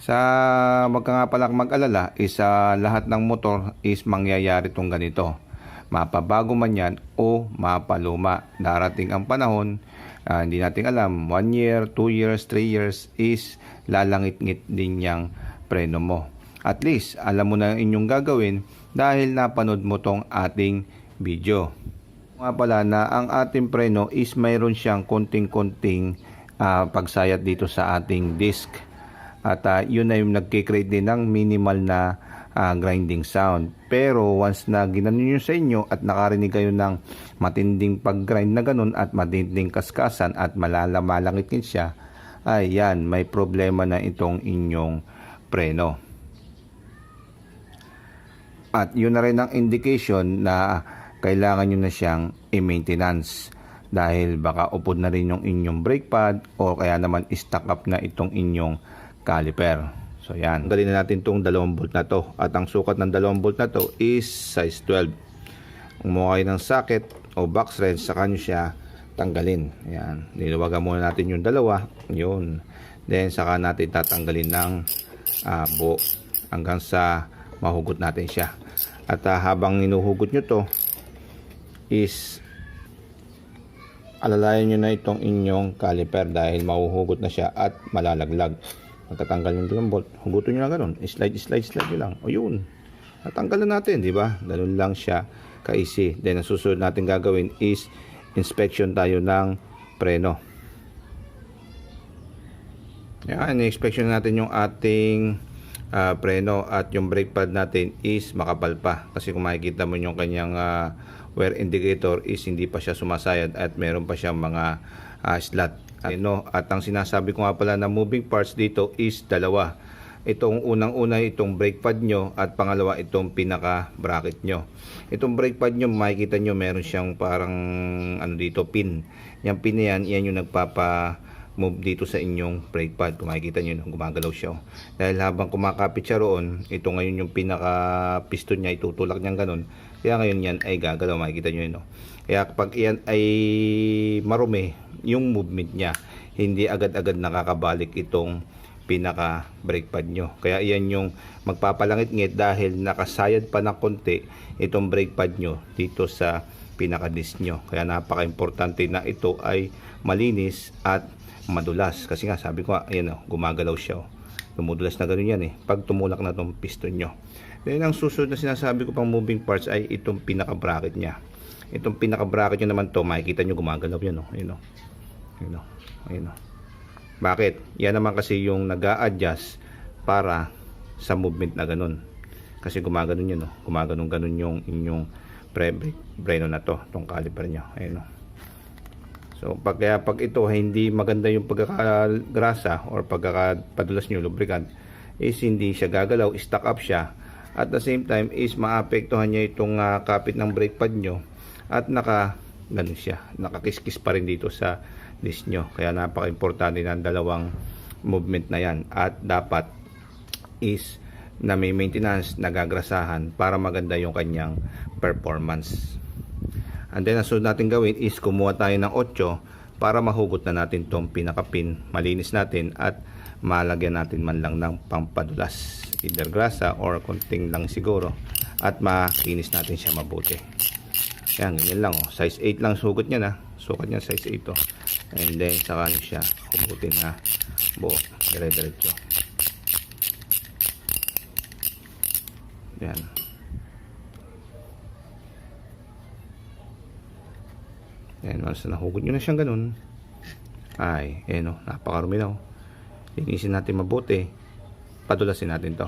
Sa wag ka nga palang mag-alala, lahat ng motor is mangyayari tong ganito. Mapabago man yan o mapaluma. Darating ang panahon, hindi natin alam, 1 year, 2 years, 3 years is lalangit-ngit din yung preno mo. At least, alam mo na yung inyong gagawin dahil napanood mo tong ating video. Nga pala na ang ating preno is mayroon siyang konting-konting pagsayat dito sa ating disc. At yun na yung nagkikreate din ng minimal na grinding sound. Pero once na ginanon nyo sa inyo at nakarinig kayo ng matinding pag-grind na ganun at matinding kaskasan at malangit siya, ay yan, may problema na itong inyong preno. At yun na rin ang indication na kailangan nyo na siyang i-maintenance. Dahil baka upod na rin yung inyong brake pad o kaya naman stuck up na itong inyong caliper. So yan, tanggalin na natin itong 2 bolt na to. At ang sukat ng 2 bolt na to is size 12. Kumuha kayo ng socket o box wrench, saka nyo siya tanggalin. Yan, niluwagan muna natin yung dalawa. Yun. Then saka natin tatanggalin ng buo hanggang sa mahugot natin siya. At habang inuhugot nyo to is alalayan nyo na itong inyong caliper dahil mahuhugot na siya at malalaglag. Magtatanggal yung 2 bolt, hugutin nyo lang ganun, slide nyo lang, o yun, natanggal na natin, di ba? Ganun lang siya ka-easy. Then ang susunod natin gagawin is inspection tayo ng preno. Yan, i-inspection natin yung ating preno at yung brake pad natin is makapal pa. Kasi kung makikita mo yung kanyang wear indicator is hindi pa siya sumasayad at meron pa siyang mga slot. At ang sinasabi ko nga pala na moving parts dito is dalawa. Itong unang-una itong brake pad nyo at pangalawa itong pinaka bracket nyo. Itong brake pad nyo makikita nyo meron siyang parang dito pin. Yung pin na yan yung nagpapa move dito sa inyong brake pad. Kung makikita nyo, gumagalaw siya. Dahil habang kumakapit siya roon, ito ngayon yung pinaka piston niya, itutulak niya ganun. Kaya ngayon yan ay gagalaw, makikita nyo yun. Kaya kapag yan ay marumi, yung movement niya, hindi agad-agad nakakabalik itong pinaka brake pad nyo. Kaya yan yung magpapalangit-ngit dahil nakasayad pa ng konti itong brake pad nyo dito sa pinaka disc nyo. Kaya napaka-importante na ito ay malinis at madulas. Kasi nga sabi ko, ayan gumagalaw siya. Dumudulas na ganun yan pag tumulak na itong piston nyo. Then ang susunod na sinasabi ko pang moving parts ay itong pinaka bracket nya. Itong pinaka bracket nyo naman to, makikita nyo gumagalaw yan. Ayun. Bakit? Yan naman kasi yung nag-a-adjust para sa movement na ganun. Kasi gumaganon yun. Gumaganon yung inyong preno na to, itong caliper nyo. Ayun. So pag ito hindi maganda yung pagkakagrasa or pagkakapadulas nyo lubricant is hindi siya gagalaw, stuck up siya. At the same time is maapektuhan niya itong kapit ng brake pad nyo at ganun siya, nakakiskis pa rin dito sa disc nyo. Kaya napaka-importante ng dalawang movement na yan at dapat is na may maintenance, nagagrasahan para maganda yung kanyang performance. And then ang sunod natin gawin is kumuha tayo ng 8 para mahugot na natin tong pinaka-pin, malinis natin at malagyan natin man lang ng pampadulas, either grasa or konting lang siguro, at makinis natin siya mabuti. Yan, ganyan lang size 8 lang sugot niya na. Sukat niya size 8 and then saka nyo siya hugutin na buo, dire-diretso. Yan. Yan, once nahugot nyo na siyang ganun, ay, napakarumi na. Linisin natin mabuti, padulasin natin to.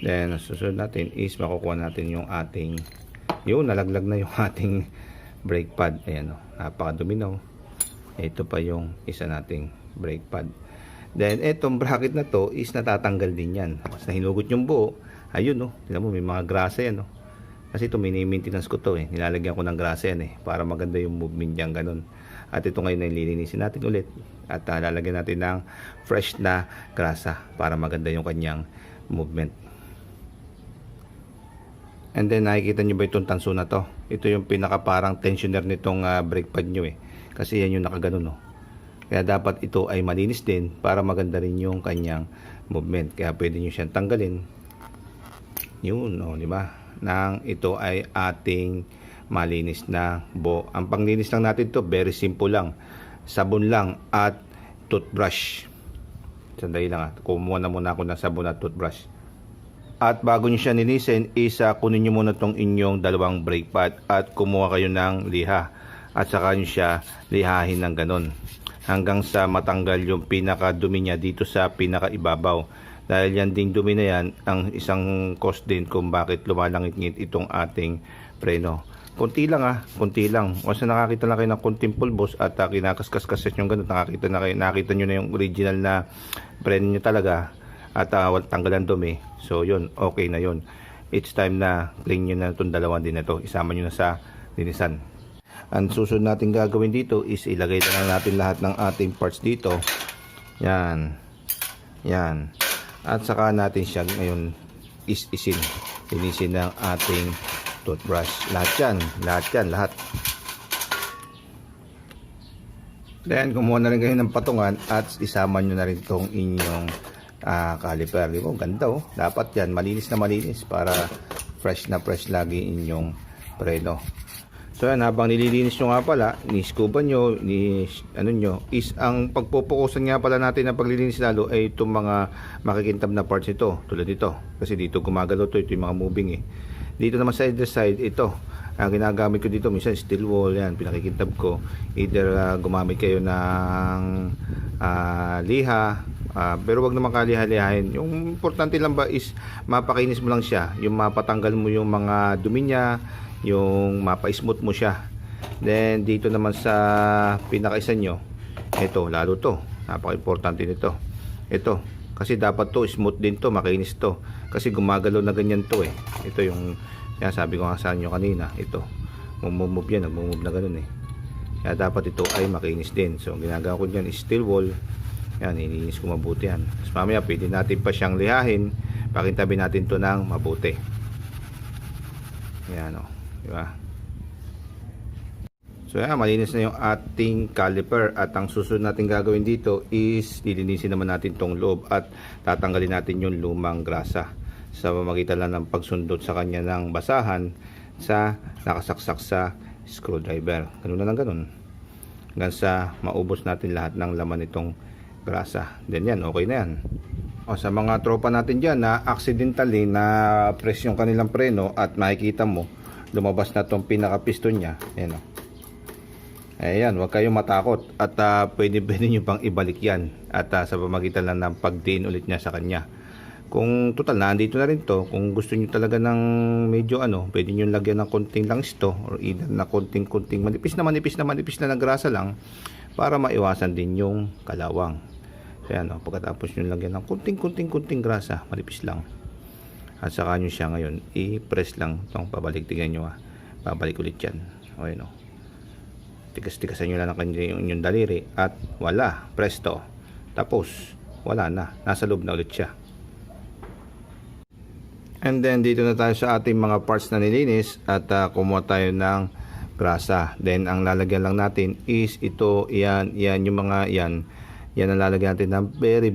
Then susunod natin is makukuha natin yung ating nalaglag na yung ating brake pad. Ayan napakadumi na. Ito pa yung isa nating brake pad. Then itong bracket na to is natatanggal din yan. Basta hinugot yung buo, ayun tingnan mo may mga grasa yan kasi ito mini-maintenance ko to nilalagyan ko ng grasa yan para maganda yung movement niyan ganun. At ito ngayon ay lilinisin natin ulit at lalagyan natin ng fresh na grasa para maganda yung kanyang movement. And then nakikita nyo ba itong tanso na to? Ito yung pinaka parang tensioner nitong brake pad nyo Kasi yan yung nakaganon Kaya dapat ito ay malinis din para maganda rin yung kanyang movement. Kaya pwede nyo siyang tanggalin. Yun, di ba? Nang ito ay ating malinis na buo. Ang panglinis lang natin to, very simple lang. Sabon lang at toothbrush. Sandali lang kumuha na muna ako ng sabon at toothbrush. At bago nyo siya nilisin, kunin nyo muna tong inyong dalawang brake pad at kumuha kayo ng liha. At saka nyo siya lihahin ng ganon. Hanggang sa matanggal yung pinaka-dumi niya dito sa pinaka-ibabaw. Dahil yan ding dumi na yan, ang isang cause din kung bakit lumalangit-ngit itong ating preno. Kunti lang kunti lang. Once na nakakita lang kayo ng kunting pulbos at kinakaskas-kaskas yung ganun, nakita nyo na yung original na preno nyo talaga at tanggalan dumi. So yun, okay na yun. It's time na clean nyo na itong dalawa din na ito. Isama nyo na sa linisan. Ang susunod natin gagawin dito is ilagay na lang natin lahat ng ating parts dito. Yan. Yan. At saka natin siya ngayon isin. Linisin ng ating toothbrush. Lahat yan. Lahat. Then, kumuha na rin kayo ng patungan at isama nyo na rin itong inyong caliper. Di ba? Ganda Dapat yan. Malinis na malinis para fresh na fresh lagi inyong preno. So yan, habang nililinis nyo nga pala, ni-scuba nyo, is ang pagpupukusan nga pala natin ng paglilinis lalo ay itong mga makikintab na parts ito, tulad dito. Kasi dito gumagalaw ito yung mga moving Dito naman sa either side, ito. Ang ginagamit ko dito, minsan steel wool, yan, pinakikintab ko. Either gumamit kayo ng liha, pero wag naman kaliha-lihahin. Yung importante lang ba is mapakinis mo lang siya, yung mapatanggal mo yung mga dumi niya, yung mapa-smooth mo siya. Then dito naman sa pinaka-isa nyo, ito, lalo to, napaka-importante nito. Ito, kasi dapat to smooth din to, makinis to. Kasi gumagalaw na ganyan to Ito yung sabi ko nga sa inyo kanina, ito. Move yan, nagmo-move na ganun Kaya dapat ito ay makinis din. So ginagawa ko diyan is steel wool. Yan, iniinis ko mabuti yan. Tapos mamaya pwede natin pa siyang lihahin. Pakintabi natin to ng mabuti. Yan diba? So yan, malinis na yung ating caliper. At ang susunod natin gagawin dito is lilinisin naman natin tong loob at tatanggalin natin yung lumang grasa sa pamamagitan lang ng pagsundot sa kanya ng basahan sa nakasaksak sa screwdriver. Ganun na lang ganun. Hanggang sa maubos natin lahat ng laman nitong grasa. Then yan, okay na yan. Sa mga tropa natin dyan na accidentally na press yung kanilang preno at makikita mo lumabas na tong pinaka piston nya. Ayan Ayan, huwag kayong matakot at pwede nyo pang ibalik yan at sa pamagitan lang ng pagdiin ulit niya sa kanya. Kung total na andito na rin to, kung gusto nyo talaga ng medyo pwede nyo lagyan ng konting langis to or either na konting manipis na na grasa lang para maiwasan din yung kalawang. So ayan pagkatapos nyo lagyan ng konting grasa, manipis lang. At saka nyo siya ngayon i-press lang itong pabalik. Tignan nyo babalik ulit yan. Okay tigas-tigasan nyo lang yung daliri at wala, presto, tapos wala na, nasa loob na ulit siya. And then dito na tayo sa ating mga parts na nilinis at kumuha tayo ng grasa. Then ang lalagyan lang natin is ito, yan yung mga yan ang lalagyan natin ng very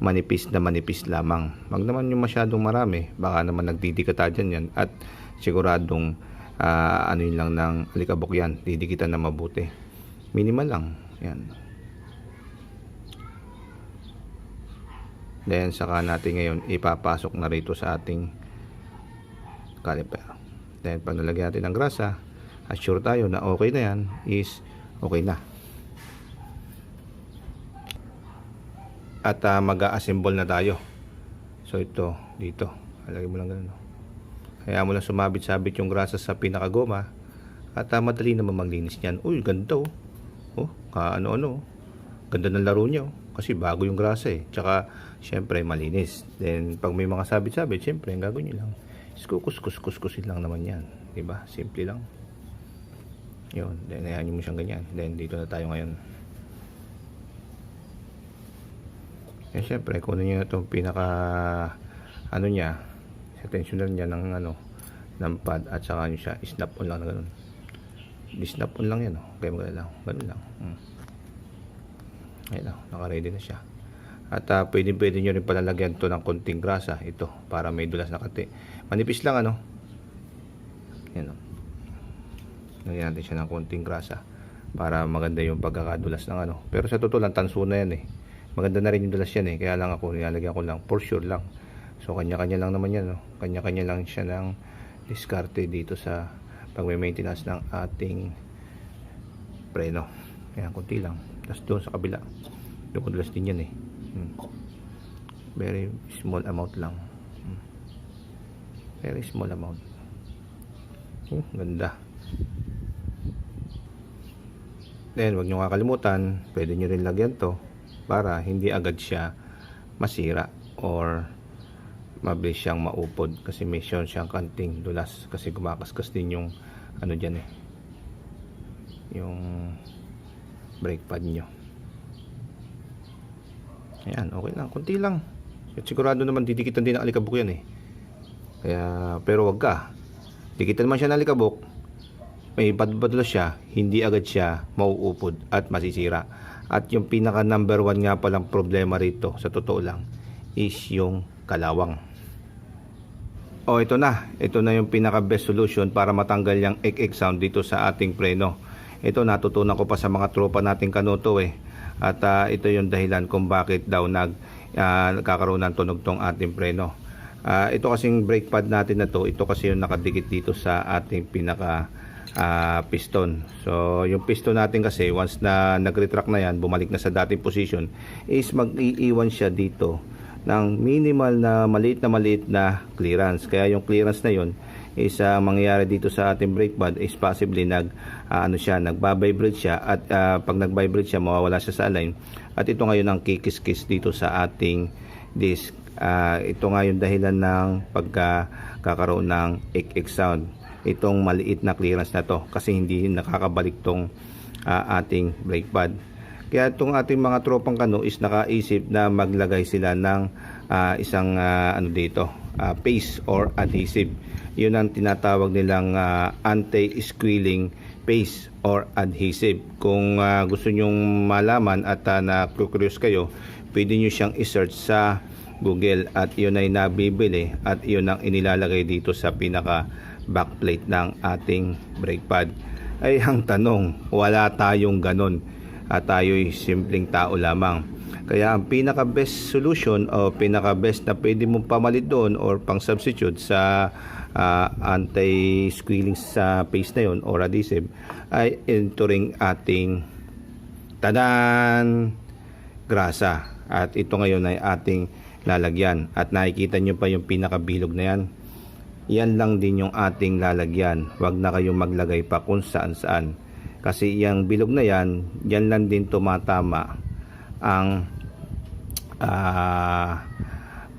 manipis lamang. Wag naman yung masyadong marami, baka naman nagdidikata dyan yan at siguradong yun lang ng alikabok yan, didikitan na mabuti. Minimal lang yan. Then saka natin ngayon ipapasok na rito sa ating caliper. Then pag nalagyan natin ng grasa, assure tayo na okay na yan, is okay na. At mag-a-assemble na tayo. So ito, dito lagay mo lang ganun kaya mo lang sumabit-sabit yung grasa sa pinakagoma at madali naman maglinis niyan. Uy, ganda ganda ng laro niya kasi bago yung grasa tsaka syempre malinis. Then pag may mga sabit-sabit, syempre ang gagawin nyo lang kuskusin lang naman yan, diba? Simple lang yun. Then ayan mo siyang ganyan. Then dito na tayo ngayon. Syempre kunin nyo na itong pinaka niya, sa tensioner niya ng ng pad at saka nyo siya snap on lang na ganun. Snap on lang yan. Okay, maganda lang. Ganun lang. Ayan lang, naka-ready na siya. At pwede nyo rin palalagyan to ng konting grasa. Ito, para may dulas na kati. Manipis lang Yan lagyan natin siya ng konting grasa para maganda yung pagkakadulas ng Pero sa totoo lang, tanso na yan Maganda na rin yung dulas yan Kaya lang ako, nilalagyan ko lang, for sure lang. So kanya-kanya lang naman yan Kanya-kanya lang siya ng diskarte dito sa pag-maintenance ng ating preno. Ayan, konti lang. Tapos doon sa kabila, doon dulas din yan very small amount lang. Very small amount. Ganda. Then wag nyo kakalimutan, pwede nyo rin lagyan to para hindi agad siya masira or mabilis siyang maupod kasi may siyang kanting dulas kasi gumakaskas din yung dyan yung brake pad nyo. Ayan, okay lang, kunti lang. At sigurado naman didikitan din ng alikabok yan Kaya, pero wag ka dikitan man siya ng alikabok, may padulas siya, hindi agad siya mauupod at masisira. At yung pinaka number 1 nga palang problema rito sa totoo lang is yung kalawang. Ito na yung pinaka best solution para matanggal yung ek-ek sound dito sa ating preno. Ito natutunan ko pa sa mga tropa nating kanoto at ito yung dahilan kung bakit daw nagkakaroon ng tunog tong ating preno. Ito kasing brake pad natin na to, ito kasi yung nakadikit dito sa ating pinaka piston. So yung piston natin kasi once na nag-retract na yan, bumalik na sa dating position, is mag-iiwan siya dito ng minimal na maliit na clearance. Kaya yung clearance na yon is mangyayari dito sa ating brake pad is possibly nagba-vibrate siya at pag nag-vibrate siya mawawala siya sa align at ito ngayon ang kikis-kis dito sa ating disc. Ito nga yung dahilan ng pagkakaroon ng ek-ek sound, itong maliit na clearance na to kasi hindi nakakabalik tong ating brake pad. Kaya itong ating mga tropang kano is nakaisip na maglagay sila ng isang dito paste or adhesive. Yun ang tinatawag nilang anti-squealing paste or adhesive. Kung gusto nyong malaman at na-curious kayo, pwede nyo siyang i-search sa Google at yun ay nabibili at yun ang inilalagay dito sa pinaka backplate ng ating brake pad. Ay ang tanong, wala tayong ganon at tayo'y simpleng tao lamang. Kaya ang pinaka best solution o pinaka best na pwede mong pamalit doon or pang substitute sa anti-squealing sa paste na yun or adhesive ay ito ring ating grasa. At ito ngayon ay ating lalagyan at nakikita nyo pa yung pinakabilog na yan lang din yung ating lalagyan. Wag na kayong maglagay pa kung saan saan kasi yung bilog na yan lang din tumatama ang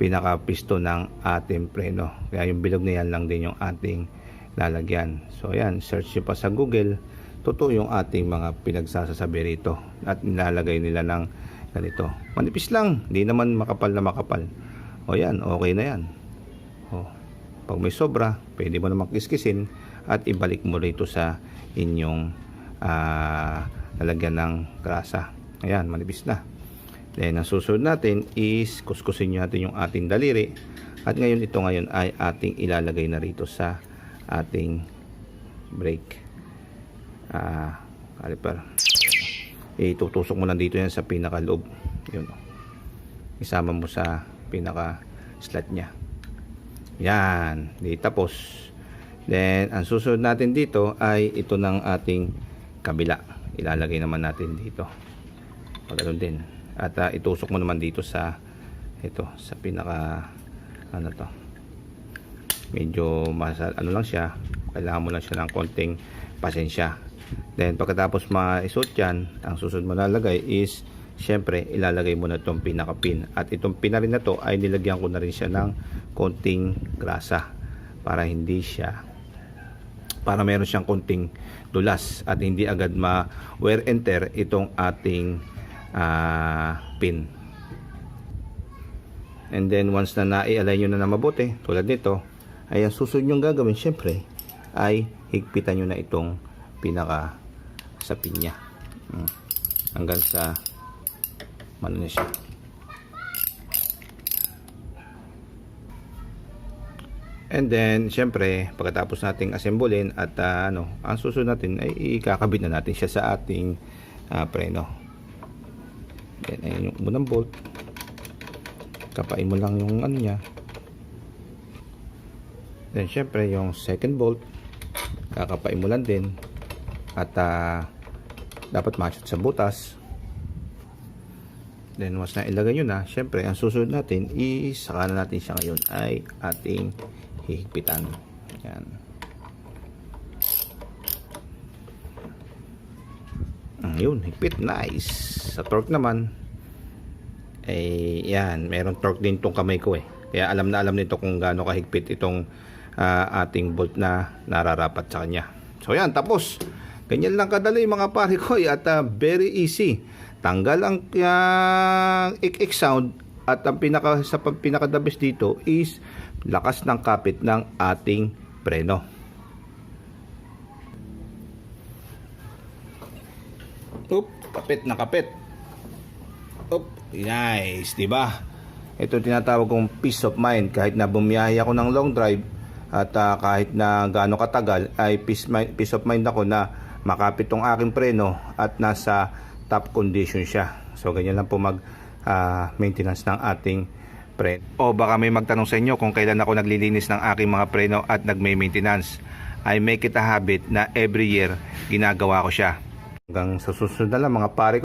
pinaka-piston ng ating preno. Kaya yung bilog na yan lang din yung ating lalagyan. So yan, search nyo pa sa Google, totoo yung ating mga pinagsasasabi rito at nilalagay nila ng ganito. Manipis lang, hindi naman makapal na makapal. O yan, okay na yan. Pag may sobra, pwede mo namang kiskisin at ibalik mo rito sa inyong lalagyan ng grasa. Ayan, manipis na. Then ang susunod natin is kuskusin natin yung ating daliri. At ngayon ito ngayon ay ating ilalagay na rito sa ating brake caliper. Itutusok mo lang dito yan sa pinaka loob. Yun. Isama mo sa pinaka slot niya. Yan, di tapos. Then ang susunod natin dito ay ito ng ating kabila. Ilalagay naman natin dito. Paganoon din. At itusok mo naman dito sa sa pinaka medyo lang siya, kailangan mo lang siya ng konting pasensya. Then pagkatapos maisuot yan, ang susunod mo lalagay is syempre ilalagay mo na itong pinaka pin at itong pin na rin na to ay nilagyan ko na rin siya ng konting grasa para meron siyang konting dulas at hindi agad wear and tear itong ating pin. And then once na nai-align nyo na mabuti tulad nito, ay ang susunod nyong gagawin syempre ay higpitan nyo na itong pinaka sa pinya. Hanggang sa ano na siya. And then, syempre, pagkatapos nating assemblein at ang susunod natin ay ikakabit na natin siya sa ating preno. Then, ayan yung unang bolt. Kapain mo lang yung ano niya. Then, syempre, yung second bolt, kakapain mo lang din. At dapat match sa butas. Then once na ilagay nyo na, syempre ang susunod natin is saka na natin siya ngayon ay ating hihigpitan. Yan. Yun, higpit. Nice. Sa torque naman ay yan, meron torque din tong kamay ko eh. Kaya alam na alam nito kung gaano kahigpit itong ating bolt na nararapat sa kanya. So yan, tapos. Ganyan lang kadali mga pare ko at very easy. Tanggal ang ik-ik sound at ang pinaka the best dito is lakas ng kapit ng ating preno. Kapit na kapit. Nice, 'di ba? Ito tinatawag kong peace of mind kahit na bumiyahe ako ng long drive at kahit na gaano katagal ay peace of mind ako na makapit tong aking preno at nasa top condition siya. So ganyan lang po mag maintenance ng ating preno. O baka may magtanong sa inyo kung kailan ako naglilinis ng aking mga preno at nagme-maintenance. I make it a habit na every year ginagawa ko siya. Hanggang sa susunod na lang mga pare ko.